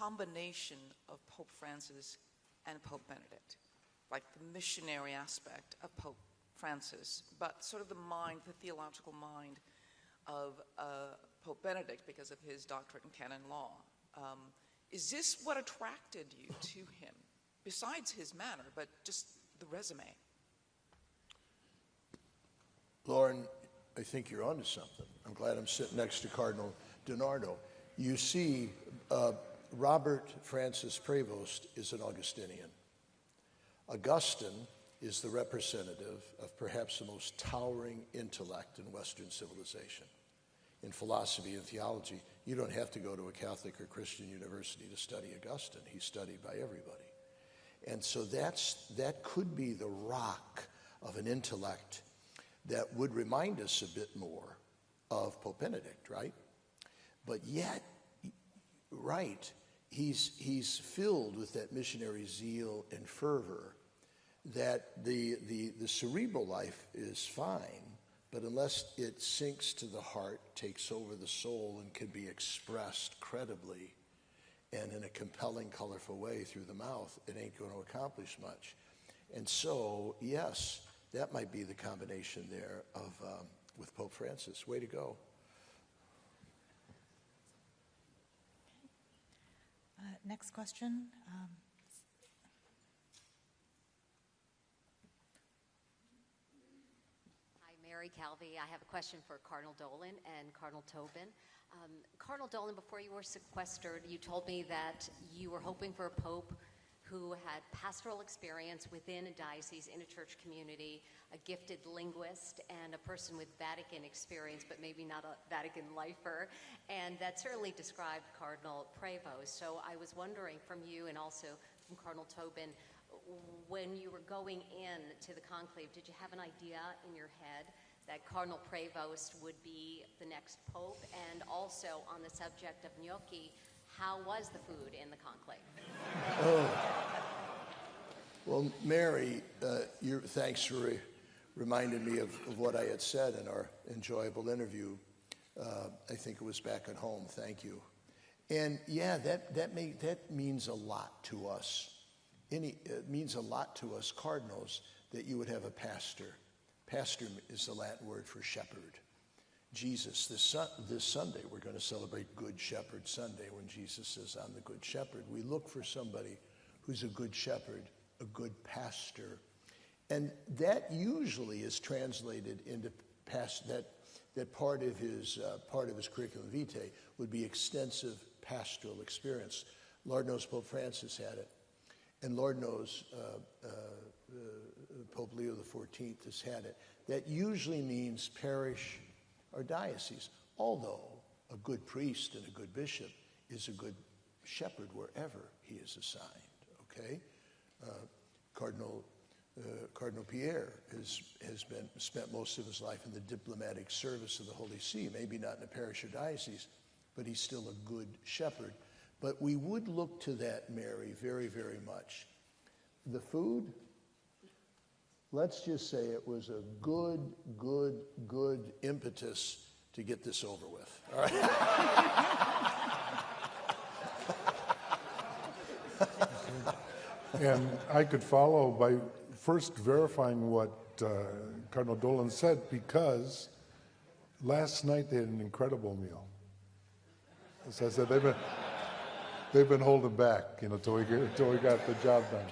combination of Pope Francis and Pope Benedict, like the missionary aspect of Pope Francis, but sort of the mind, the theological mind of Pope Benedict because of his doctorate in canon law. Is this what attracted you to him, besides his manner, but just the resume? Lauren, I think you're onto something. I'm glad I'm sitting next to Cardinal DiNardo. You see, Robert Francis Prevost is an Augustinian. Augustine is the representative of perhaps the most towering intellect in Western civilization. In philosophy and theology, you don't have to go to a Catholic or Christian university to study Augustine. He's studied by everybody. And so that could be the rock of an intellect that would remind us a bit more of Pope Benedict, right? But yet, right, he's filled with that missionary zeal and fervor that the cerebral life is fine, but unless it sinks to the heart, takes over the soul, and can be expressed credibly and in a compelling, colorful way through the mouth, it ain't going to accomplish much. And so, yes, that might be the combination there of with Pope Francis. Way to go. Next question. Hi, Mary Calvi. I have a question for Cardinal Dolan and Cardinal Tobin. Cardinal Dolan, before you were sequestered, you told me that you were hoping for a pope who had pastoral experience within a diocese, in a church community, a gifted linguist, and a person with Vatican experience, but maybe not a Vatican lifer. And that certainly described Cardinal Prevost. So I was wondering from you and also from Cardinal Tobin, when you were going in to the conclave, did you have an idea in your head that Cardinal Prevost would be the next pope? And also on the subject of gnocchi, how was the food in the conclave? Oh. Well, Mary, thanks for reminding me of what I had said in our enjoyable interview. I think it was back at home. Thank you. And yeah, that means a lot to us. It means a lot to us cardinals that you would have a pastor. Pastor is the Latin word for shepherd. Jesus, this Sunday, we're going to celebrate Good Shepherd Sunday when Jesus says, I'm the Good Shepherd. We look for somebody who's a good shepherd, a good pastor. And that usually is translated into that part of his curriculum vitae would be extensive pastoral experience. Lord knows Pope Francis had it. And Lord knows Pope Leo XIV has had it. That usually means parish or diocese, although a good priest and a good bishop is a good shepherd wherever he is assigned, okay? Cardinal Pierre has spent most of his life in the diplomatic service of the Holy See, maybe not in a parish or diocese, but he's still a good shepherd. But we would look to that, Mary, very, very much. The food, let's just say it was a good impetus to get this over with. All right? And I could follow by first verifying what Cardinal Dolan said, because last night they had an incredible meal. As I said, they've been holding back, till we got the job done.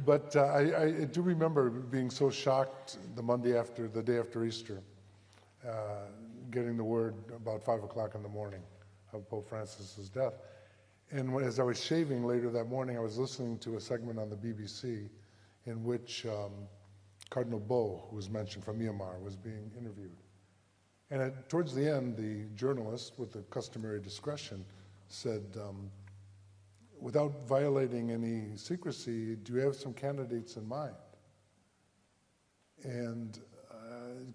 But I do remember being so shocked the day after Easter, getting the word about 5 o'clock in the morning of Pope Francis's death. And as I was shaving later that morning, I was listening to a segment on the BBC in which Cardinal Bo, who was mentioned from Myanmar, was being interviewed. And towards the end, the journalist, with the customary discretion, said, without violating any secrecy, do you have some candidates in mind? And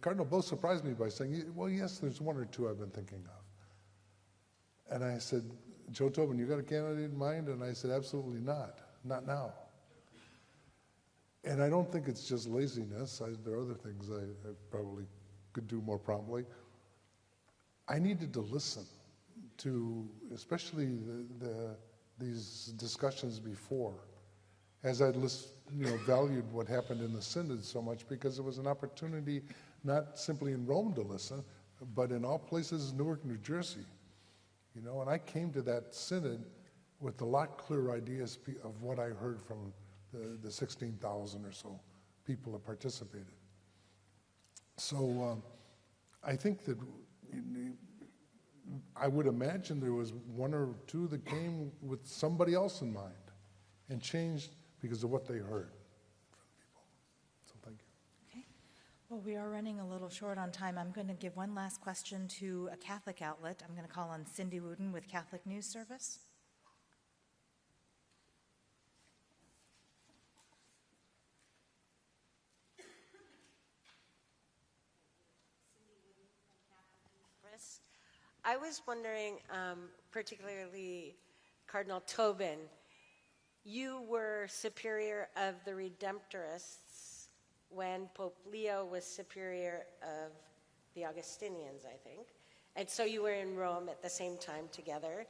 Cardinal Bo surprised me by saying, well, yes, there's one or two I've been thinking of. And I said, Joe Tobin, you got a candidate in mind? And I said, absolutely not now. And I don't think it's just laziness. There are other things I probably could do more promptly. I needed to listen to, especially these discussions before, as I'd valued what happened in the Synod so much, because it was an opportunity not simply in Rome to listen, but in all places, Newark, New Jersey. And I came to that Synod with a lot clearer ideas of what I heard from the 16,000 or so people that participated. So I think that I would imagine there was one or two that came with somebody else in mind and changed because of what they heard from people. So thank you. Okay. Well, we are running a little short on time. I'm going to give one last question to a Catholic outlet. I'm going to call on Cindy Wooten with Catholic News Service. I was wondering, particularly Cardinal Tobin, you were superior of the Redemptorists when Pope Leo was superior of the Augustinians, I think. And so you were in Rome at the same time together.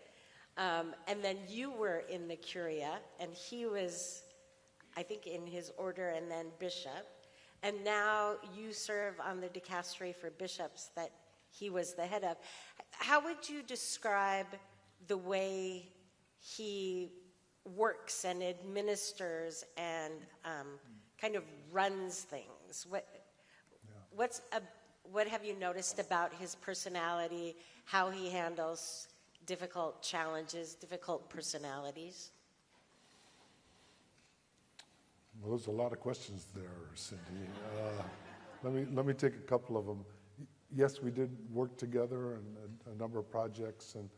And then you were in the Curia, and he was, I think, in his order and then bishop. And now you serve on the dicastery for bishops that he was the head of. How would you describe the way he works and administers and kind of runs things? What have you noticed about his personality, how he handles difficult challenges, difficult personalities? Well, there's a lot of questions there, Cindy. Let me take a couple of them. Yes, we did work together on a number of projects, and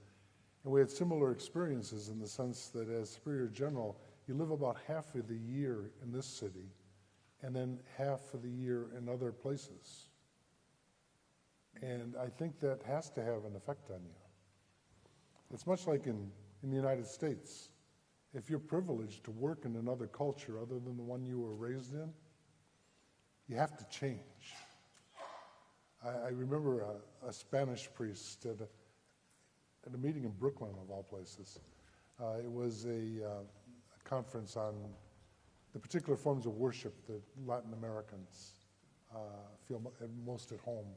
we had similar experiences in the sense that as Superior General, you live about half of the year in this city, and then half of the year in other places. And I think that has to have an effect on you. It's much like in the United States. If you're privileged to work in another culture other than the one you were raised in, you have to change. I remember a Spanish priest at a meeting in Brooklyn, of all places. It was a conference on the particular forms of worship that Latin Americans feel most at home.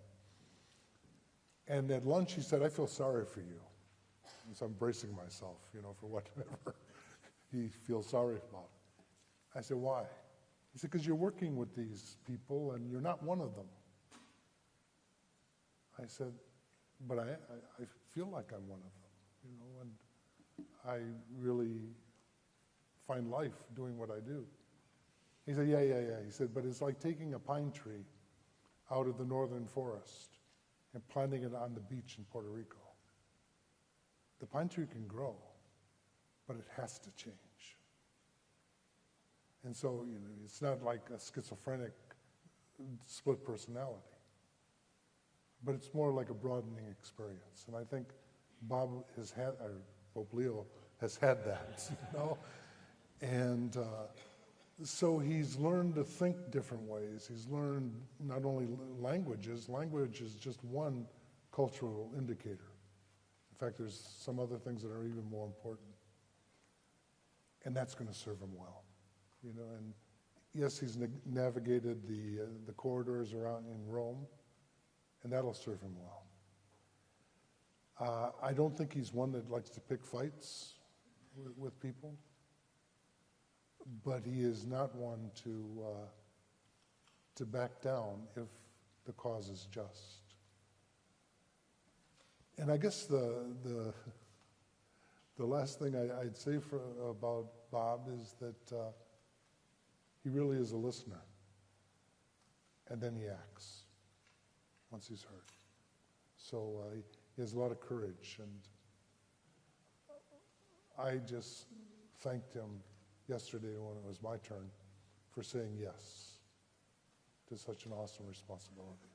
And at lunch, he said, "I feel sorry for you." And so I'm bracing myself, for whatever he feels sorry about. I said, "Why?" He said, "Because you're working with these people, and you're not one of them." I said, "But I feel like I'm one of them, and I really find life doing what I do." He said, yeah. He said, "But it's like taking a pine tree out of the northern forest and planting it on the beach in Puerto Rico. The pine tree can grow, but it has to change." And so, it's not like a schizophrenic split personality, but it's more like a broadening experience. And I think Bob has had, or Pope Leo has had that, And so he's learned to think different ways. He's learned not only languages. Language is just one cultural indicator. In fact, there's some other things that are even more important. And that's going to serve him well, And yes, he's navigated the corridors around in Rome, and that'll serve him well. I don't think he's one that likes to pick fights with people, but he is not one to back down if the cause is just. And I guess the last thing I'd say about Bob is that he really is a listener, and then he acts once he's heard. So he has a lot of courage, and I just thanked him yesterday when it was my turn for saying yes to such an awesome responsibility.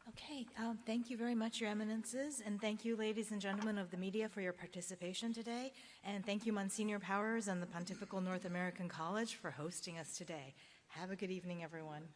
Okay, thank you very much, Your Eminences, and thank you, ladies and gentlemen of the media, for your participation today, and thank you, Monsignor Powers and the Pontifical North American College, for hosting us today. Have a good evening, everyone.